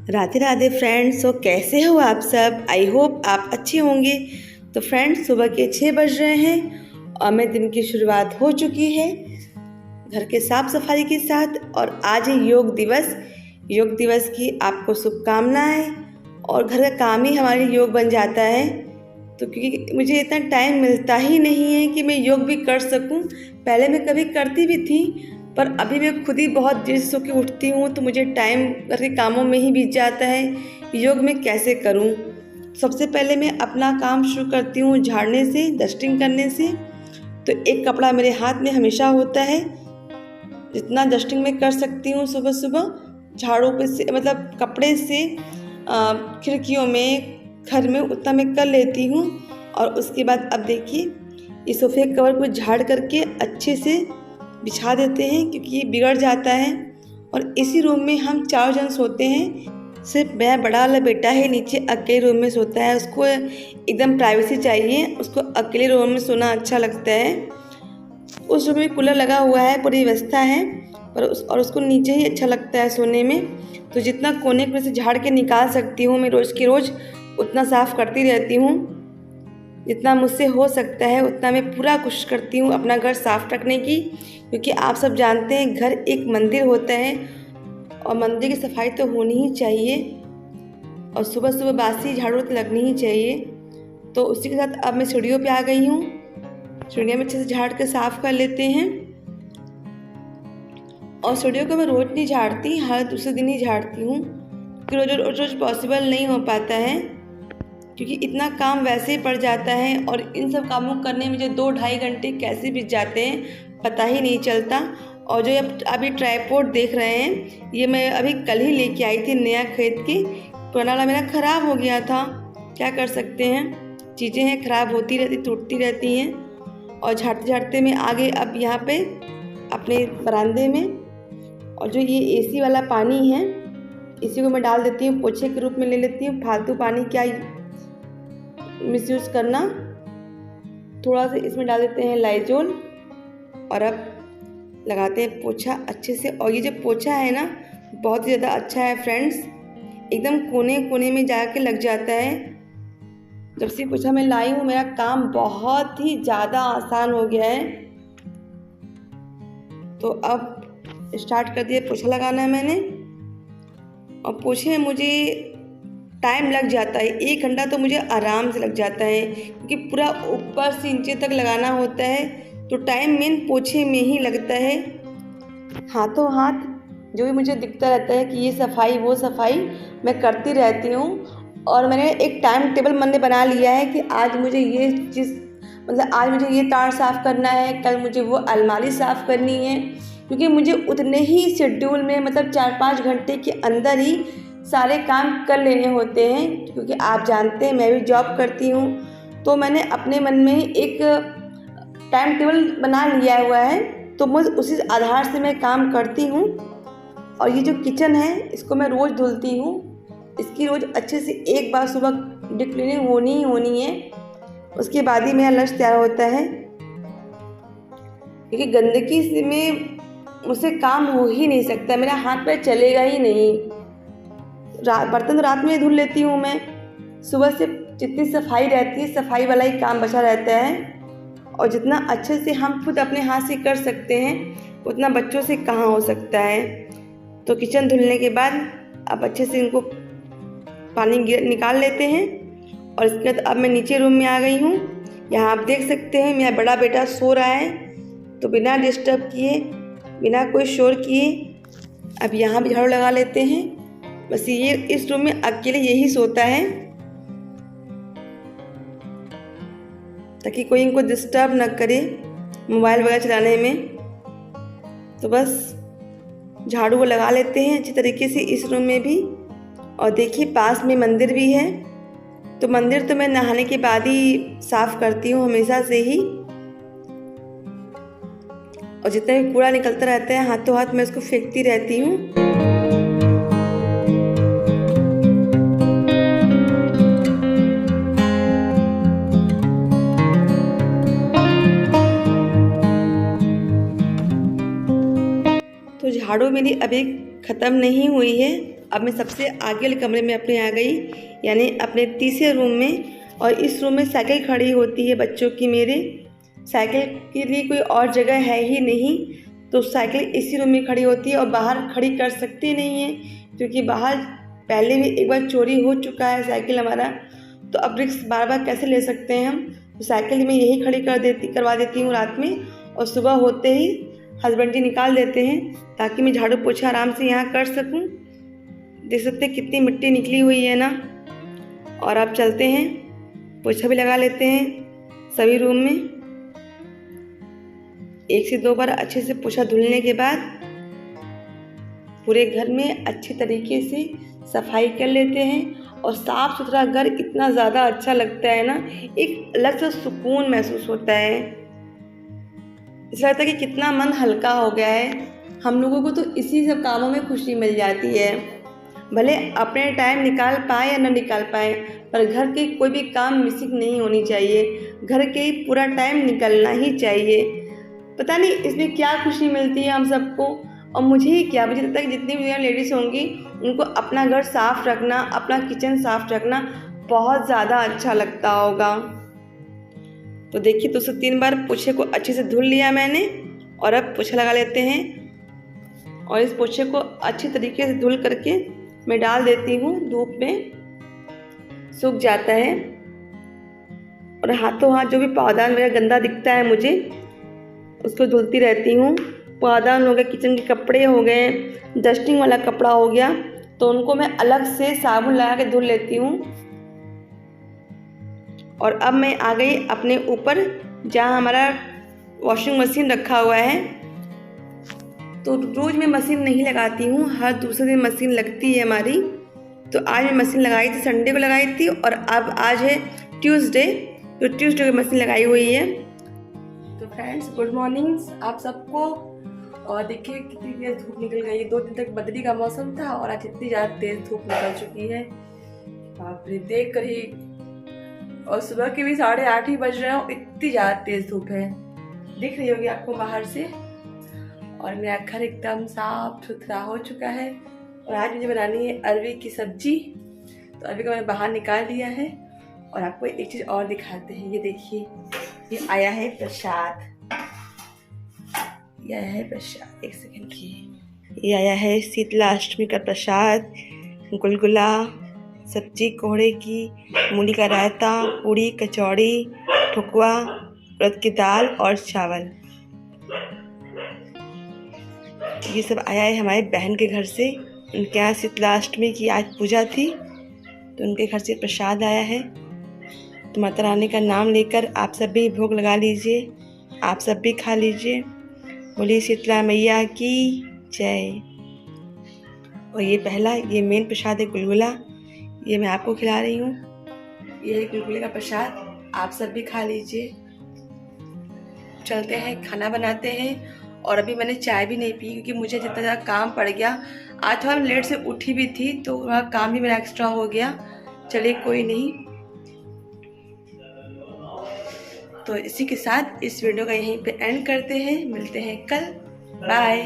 Radhe Radhe friends. तो कैसे हो आप सब? आई होप आप अच्छे होंगे। तो फ्रेंड्स, सुबह के 6 बज रहे हैं और मेरे दिन की शुरुआत हो चुकी है घर के साफ सफाई के साथ। और आज है योग दिवस। योग दिवस की आपको शुभकामनाएं। और घर का काम ही हमारे योग बन जाता है। तो क्योंकि मुझे इतना टाइम मिलता ही नहीं है कि मैं योग भी कर सकूं। पहले मैं कभी करती भी थी, पर अभी मैं खुद ही बहुत देर से सो के उठती हूँ, तो मुझे टाइम घर के कामों में ही बीत जाता है। योग मैं कैसे करूँ? सबसे पहले मैं अपना काम शुरू करती हूँ झाड़ने से, डस्टिंग करने से। तो एक कपड़ा मेरे हाथ में हमेशा होता है। जितना डस्टिंग मैं कर सकती हूँ सुबह सुबह झाड़ू पे से, मतलब कपड़े से खिड़कियों में, घर में, उतना मैं कर लेती हूँ। और उसके बाद अब देखिए, इस सोफे कवर को झाड़ करके अच्छे से बिछा देते हैं, क्योंकि ये बिगड़ जाता है। और इसी रूम में हम 4 जन सोते हैं। सिर्फ मैं बड़ा वाला बेटा है नीचे अकेले रूम में सोता है। उसको एकदम प्राइवेसी चाहिए, उसको अकेले रूम में सोना अच्छा लगता है। उस रूम में कूलर लगा हुआ है, पूरी व्यवस्था है, पर उसको नीचे ही अच्छा लगता है सोने में। तो जितना कोने में से झाड़ के निकाल सकती हूँ मैं रोज़ की रोज़, उतना साफ़ करती रहती हूँ। जितना मुझसे हो सकता है उतना मैं पूरा कोशिश करती हूँ अपना घर साफ़ रखने की, क्योंकि आप सब जानते हैं घर एक मंदिर होता है और मंदिर की सफाई तो होनी ही चाहिए। और सुबह सुबह बासी झाड़ू तो लगनी ही चाहिए। तो उसी के साथ अब मैं सीढ़ियों पे आ गई हूँ। सीढ़ियों में अच्छे से झाड़ के साफ़ कर लेते हैं। और सीढ़ियों को मैं रोज़ नहीं झाड़ती, हर दूसरे दिन ही झाड़ती हूँ, क्योंकि रोज़ रोज़ पॉसिबल नहीं हो पाता है, क्योंकि इतना काम वैसे ही पड़ जाता है। और इन सब कामों को करने में मुझे 2-2.5 घंटे कैसे बीत जाते हैं पता ही नहीं चलता। और जो अभी ट्राइपॉड देख रहे हैं, ये मैं अभी कल ही लेके आई थी नया खरीद के। पुराना वाला मेरा ख़राब हो गया था, क्या कर सकते हैं, चीज़ें हैं ख़राब होती रहती, टूटती रहती हैं। और झाड़ते झाड़ते मैं आ गई अब यहाँ पे अपने बरामदे में। और जो ये एसी वाला पानी है, इसी को मैं डाल देती हूँ, पोछे के रूप में ले लेती हूँ। फालतू पानी क्या मिसयूज़ करना। थोड़ा सा इसमें डाल देते हैं लाइजोल और अब लगाते हैं पोछा अच्छे से। और ये जो पोछा है ना, बहुत ही ज़्यादा अच्छा है फ्रेंड्स, एकदम कोने कोने में जाके लग जाता है। जब से पोछा मैं लाई हूँ, मेरा काम बहुत ही ज़्यादा आसान हो गया है। तो अब स्टार्ट कर दिया पोछा लगाना है मैंने। और पोछे में मुझे टाइम लग जाता है, 1 घंटा तो मुझे आराम से लग जाता है, क्योंकि पूरा ऊपर से नीचे तक लगाना होता है। तो टाइम मेन पोछे में ही लगता है। हाथों हाथ जो भी मुझे दिखता रहता है कि ये सफाई वो सफाई मैं करती रहती हूँ। और मैंने एक टाइम टेबल मैंने बना लिया है कि आज मुझे ये चीज़, मतलब आज मुझे ये तार साफ़ करना है, कल मुझे वो अलमारी साफ़ करनी है, क्योंकि मुझे उतने ही शेड्यूल में, मतलब 4-5 घंटे के अंदर ही सारे काम कर लेने होते हैं। क्योंकि आप जानते हैं मैं भी जॉब करती हूँ, तो मैंने अपने मन में एक टाइम टेबल बना लिया हुआ है। तो मैं उसी आधार से मैं काम करती हूँ। और ये जो किचन है, इसको मैं रोज़ धुलती हूँ। इसकी रोज़ अच्छे से एक बार सुबह डीप क्लीनिंग होनी ही होनी है, उसके बाद ही मेरा लंच तैयार होता है। क्योंकि गंदगी में मुझसे काम हो ही नहीं सकता, मेरा हाथ पैर चलेगा ही नहीं। बर्तन तो रात में धुल लेती हूँ मैं, सुबह से जितनी सफाई रहती है सफाई वाला ही काम बचा रहता है। और जितना अच्छे से हम खुद अपने हाथ से कर सकते हैं, उतना बच्चों से कहाँ हो सकता है। तो किचन धुलने के बाद अब अच्छे से इनको पानी निकाल लेते हैं। और इसके बाद अब मैं नीचे रूम में आ गई हूँ। यहाँ आप देख सकते हैं मेरा बड़ा बेटा सो रहा है, तो बिना डिस्टर्ब किए, बिना कोई शोर किए अब यहाँ भी झाड़ू लगा लेते हैं। बस ये इस रूम में अकेले यही सोता है, ताकि कोई इनको डिस्टर्ब ना करे मोबाइल वगैरह चलाने में। तो बस झाड़ू को लगा लेते हैं अच्छी तरीके से इस रूम में भी। और देखिए पास में मंदिर भी है, तो मंदिर तो मैं नहाने के बाद ही साफ़ करती हूँ हमेशा से ही। और जितना भी कूड़ा निकलता रहता है हाथों हाथ मैं उसको फेंकती रहती हूँ। तो झाड़ू मेरी अभी ख़त्म नहीं हुई है, अब मैं सबसे आगे वाले कमरे में अपने आ गई, यानी अपने तीसरे रूम में। और इस रूम में साइकिल खड़ी होती है बच्चों की मेरे। साइकिल के लिए कोई और जगह है ही नहीं, तो साइकिल इसी रूम में खड़ी होती है और बाहर खड़ी कर सकते नहीं है, क्योंकि बाहर पहले भी एक बार चोरी हो चुका है साइकिल हमारा। तो अब रिस्क बार बार कैसे ले सकते हैं हम। तो साइकिल में यही खड़ी करवा देती हूँ रात में, और सुबह होते ही हस्बैंड जी निकाल देते हैं, ताकि मैं झाड़ू पोछा आराम से यहाँ कर सकूँ। देख सकते हैं कितनी मिट्टी निकली हुई है ना। और अब चलते हैं, पोछा भी लगा लेते हैं सभी रूम में। 1 से 2 बार अच्छे से पोछा धुलने के बाद पूरे घर में अच्छी तरीके से सफाई कर लेते हैं। और साफ़ सुथरा घर इतना ज़्यादा अच्छा लगता है ना, एक अलग सा सुकून महसूस होता है। ऐसा लगता है कि कितना मन हल्का हो गया है। हम लोगों को तो इसी सब कामों में खुशी मिल जाती है। भले अपने टाइम निकाल पाए या न निकाल पाए, पर घर के कोई भी काम मिसिंग नहीं होनी चाहिए। घर के ही पूरा टाइम निकलना ही चाहिए। पता नहीं इसमें क्या खुशी मिलती है हम सबको, और मुझे ही क्या, मुझे लगता है कि जितनी भी लेडीज़ होंगी उनको अपना घर साफ़ रखना, अपना किचन साफ़ रखना बहुत ज़्यादा अच्छा लगता होगा। तो देखिए 2 से 3 बार पोछे को अच्छे से धुल लिया मैंने, और अब पोछा लगा लेते हैं। और इस पोछे को अच्छी तरीके से धुल करके मैं डाल देती हूँ धूप में, सूख जाता है। और हाथों हाथ जो भी पावदान वगैरह गंदा दिखता है मुझे, उसको धुलती रहती हूँ। पावदान हो गए, किचन के कपड़े हो गए, डस्टिंग वाला कपड़ा हो गया, तो उनको मैं अलग से साबुन लगा के धुल लेती हूँ। और अब मैं आ गई अपने ऊपर, जहाँ हमारा वॉशिंग मशीन रखा हुआ है। तो रोज़ मैं मशीन नहीं लगाती हूँ, हर दूसरे दिन मशीन लगती है हमारी। तो आज मैं मशीन लगाई थी, संडे को लगाई थी, और अब आज है ट्यूसडे, तो ट्यूसडे को मशीन लगाई हुई है। तो फ्रेंड्स गुड मॉर्निंग आप सबको। और देखिए कितनी तेज़ धूप निकल गई है। 2 दिन तक बदली का मौसम था और आज इतनी ज़्यादा तेज़ धूप निकल चुकी है, बाप रे, देख कर ही। और सुबह के भी 8:30 ही बज रहे हो, इतनी ज़्यादा तेज़ धूप है, दिख रही होगी आपको बाहर से। और मेरा घर एकदम साफ सुथरा हो चुका है। और आज मुझे बनानी है अरवी की सब्जी, तो अरवी को मैंने बाहर निकाल लिया है। और आपको एक चीज़ और दिखाते हैं, ये देखिए, ये आया है प्रसाद। ये आया है प्रसाद, एक सेकंड की, ये आया है शीतला अष्टमी का प्रसाद, गुलगुला, सब्जी कोहड़े की, मूली का रायता, पूड़ी, कचौड़ी, ठुकवा, उड़द की दाल और चावल। ये सब आया है हमारे बहन के घर से। उनके यहाँ शीतला अष्टमी की आज पूजा थी, तो उनके घर से प्रसाद आया है। तो माता रानी का नाम लेकर आप सब भी भोग लगा लीजिए, आप सब भी खा लीजिए। बोलिए शीतला मैया की जय। और ये पहला, ये मेन प्रसाद है गुलगुला, ये मैं आपको खिला रही हूँ। ये है गुलगुले का प्रसाद, आप सब भी खा लीजिए। चलते हैं, खाना बनाते हैं। और अभी मैंने चाय भी नहीं पी, क्योंकि मुझे जितना ज़्यादा काम पड़ गया। आज थोड़ा लेट से उठी भी थी, तो वह काम भी मेरा एक्स्ट्रा हो गया। चलिए कोई नहीं। तो इसी के साथ इस वीडियो का यहीं पे एंड करते हैं। मिलते हैं कल, बाय।